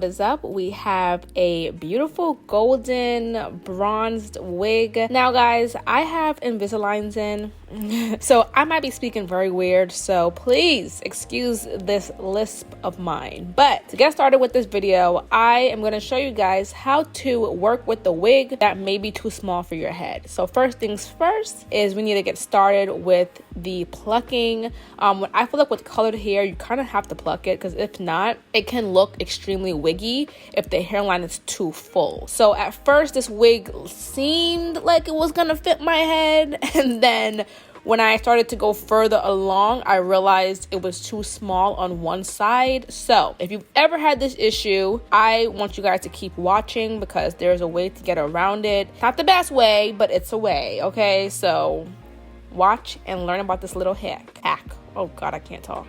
what is up? We have a beautiful golden bronzed wig. Now guys, I have Invisaligns in, so I might be speaking very weird, so please excuse this lisp of mine. But to get started with this video, I am going to show you guys how to work with the wig that may be too small for your head. So first things first is we need to get started with the plucking. When I feel like with colored hair, you kind of have to pluck it, because if not, it can look extremely wiggy if the hairline is too full. So at first this wig seemed like it was gonna fit my head, and then when I started to go further along, I realized it was too small on one side. So if you've ever had this issue, I want you guys to keep watching, because there's a way to get around it. Not the best way, but it's a way, okay? So watch and learn about this little hack. Oh God, I can't talk.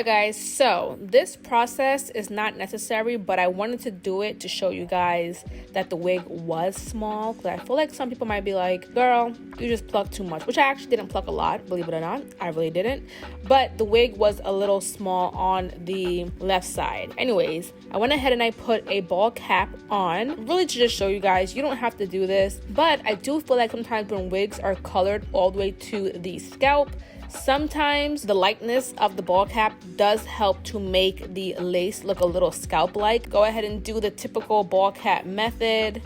Guys, so this process is not necessary, but I wanted to do it to show you guys that the wig was small, because I feel like some people might be like, girl, you just plucked too much, which I actually didn't pluck a lot, believe it or not. I really didn't, but the wig was a little small on the left side. Anyways, I went ahead and I put a ball cap on, really to just show you guys you don't have to do this, but I do feel like sometimes when wigs are colored all the way to the scalp, sometimes the lightness of the ball cap does help to make the lace look a little scalp-like. Go ahead and do the typical ball cap method.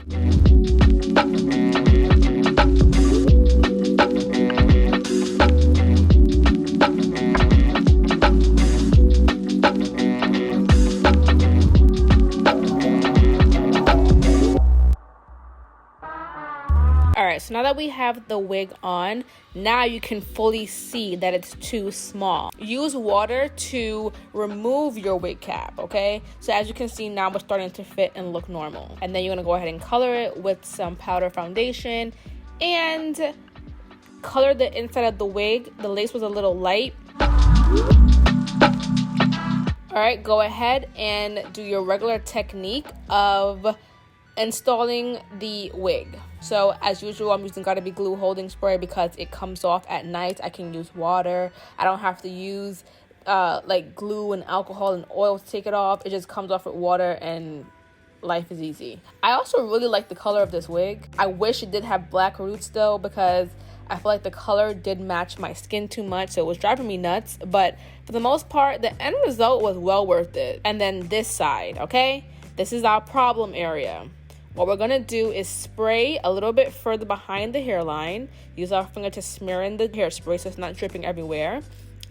Alright, so now that we have the wig on, now you can fully see that it's too small. Use water to remove your wig cap, okay? So as you can see, now we're starting to fit and look normal. And then you're going to go ahead and color it with some powder foundation and color the inside of the wig. The lace was a little light. Alright, go ahead and do your regular technique of installing the wig. So as usual, I'm using Gotta Be Glue holding spray because it comes off at night. I can use water. I don't have to use like glue and alcohol and oil to take it off. It just comes off with water and life is easy. I also really like the color of this wig. I wish it did have black roots though, because I feel like the color did match my skin too much, so it was driving me nuts. But for the most part, the end result was well worth it. And then this side, okay? This is our problem area. What we're gonna do is spray a little bit further behind the hairline. Use our finger to smear in the hairspray so it's not dripping everywhere.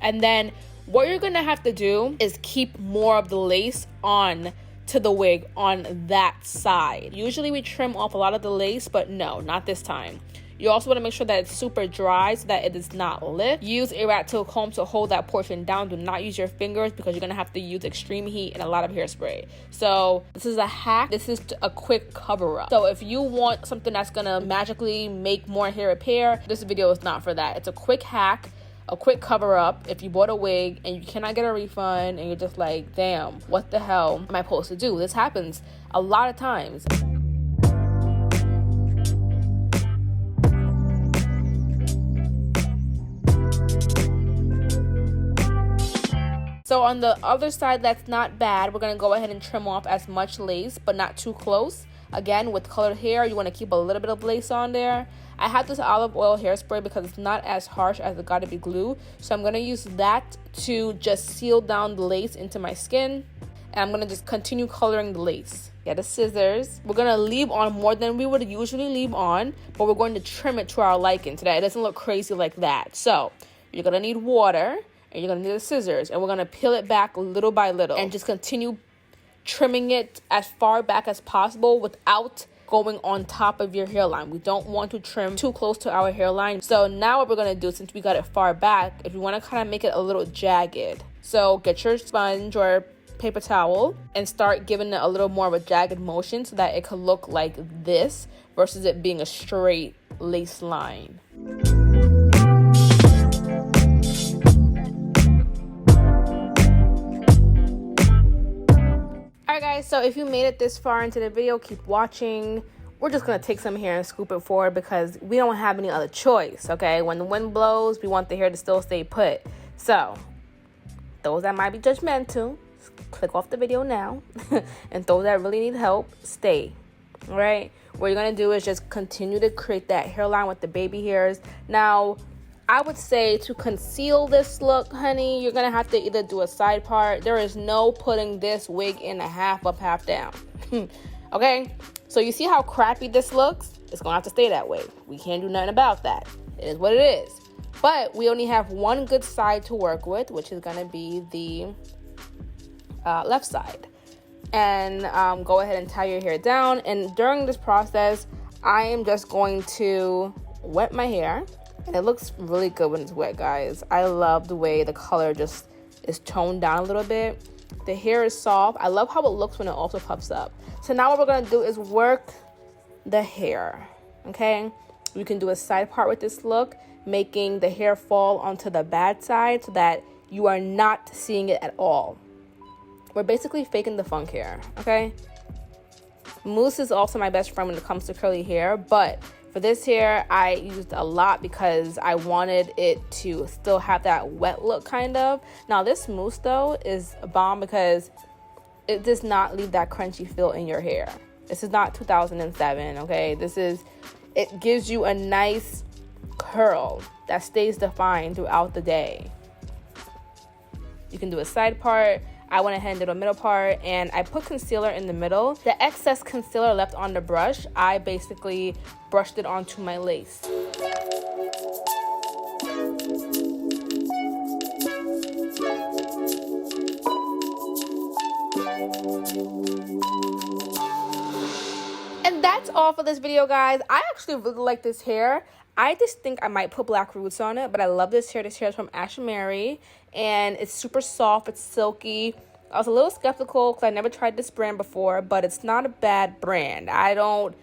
And then what you're gonna have to do is keep more of the lace on to the wig on that side. Usually we trim off a lot of the lace, but no, not this time. You also want to make sure that it's super dry so that it is not lift. Use a rat tail comb to hold that portion down. Do not use your fingers, because you're going to have to use extreme heat and a lot of hairspray. So this is a hack. This is a quick cover up. So if you want something that's going to magically make more hair repair, this video is not for that. It's a quick hack, a quick cover up. If you bought a wig and you cannot get a refund and you're just like, damn, what the hell am I supposed to do? This happens a lot of times. So on the other side that's not bad, we're going to go ahead and trim off as much lace, but not too close. Again, with colored hair, you want to keep a little bit of lace on there. I have this olive oil hairspray because it's not as harsh as the Gotta Be Glue. So I'm going to use that to just seal down the lace into my skin. And I'm going to just continue coloring the lace. Get the scissors. We're going to leave on more than we would usually leave on, but we're going to trim it to our liking so that it doesn't look crazy like that. So you're going to need water. And you're going to need the scissors, and we're going to peel it back little by little and just continue trimming it as far back as possible without going on top of your hairline. We don't want to trim too close to our hairline. So now what we're going to do, since we got it far back, if you want to kind of make it a little jagged, so get your sponge or paper towel and start giving it a little more of a jagged motion so that it could look like this versus it being a straight lace line. Alright guys, so if you made it this far into the video, keep watching. We're just going to take some hair and scoop it forward because we don't have any other choice, okay? When the wind blows, we want the hair to still stay put. So, those that might be judgmental, click off the video now. And those that really need help, stay, all right? What you're going to do is just continue to create that hairline with the baby hairs. Now, I would say to conceal this look, honey, you're going to have to either do a side part. There is no putting this wig in a half up, half down. Okay? So you see how crappy this looks? It's going to have to stay that way. We can't do nothing about that. It is what it is. But we only have one good side to work with, which is going to be the left side. And go ahead and tie your hair down. And during this process, I am just going to wet my hair. And it looks really good when it's wet, guys. I love the way the color just is toned down a little bit. The hair is soft. I love how it looks when it also puffs up. So now what we're going to do is work the hair, okay? We can do a side part with this look, making the hair fall onto the bad side so that you are not seeing it at all. We're basically faking the funk hair, okay? Mousse is also my best friend when it comes to curly hair, but for this hair, I used a lot because I wanted it to still have that wet look kind of. Now this mousse though is a bomb because it does not leave that crunchy feel in your hair. This is not 2007, okay? It gives you a nice curl that stays defined throughout the day. You can do a side part. I went ahead and did a middle part, and I put concealer in the middle. The excess concealer left on the brush, I basically brushed it onto my lace. And that's all for this video, guys. I actually really like this hair. I just think I might put black roots on it, but I love this hair. This hair is from Ashimary, and it's super soft. It's silky. I was a little skeptical because I never tried this brand before, but it's not a bad brand. I don't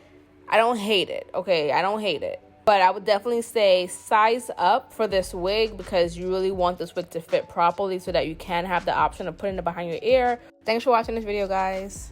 hate it, okay? I don't hate it. But I would definitely say size up for this wig because you really want this wig to fit properly so that you can have the option of putting it behind your ear. Thanks for watching this video, guys.